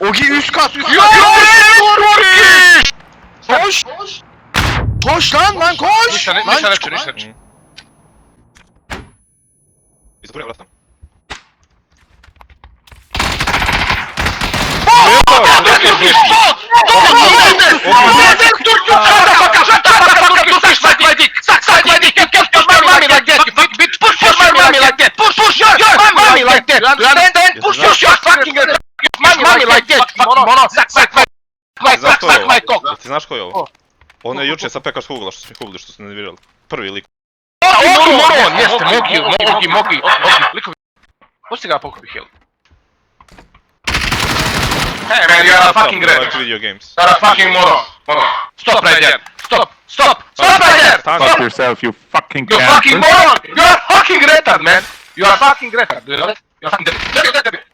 Ogi üst kat. Koş. Koş lan koş. Lan çık. Ти знаєш кого його? Он є Юрче Сапека з Хугла, що ти не вірив. Первий лік. Moron, jeste, mogi. Likovi. Pusti ga pokupi heal. Hey man, you are a fucking red. Video games. You are a fucking moron. Stop right there. Stop right there. Fuck yourself, you fucking You fucking moron. You are fucking retard, man. You are fucking retard. Do you know that? You are fucking retard.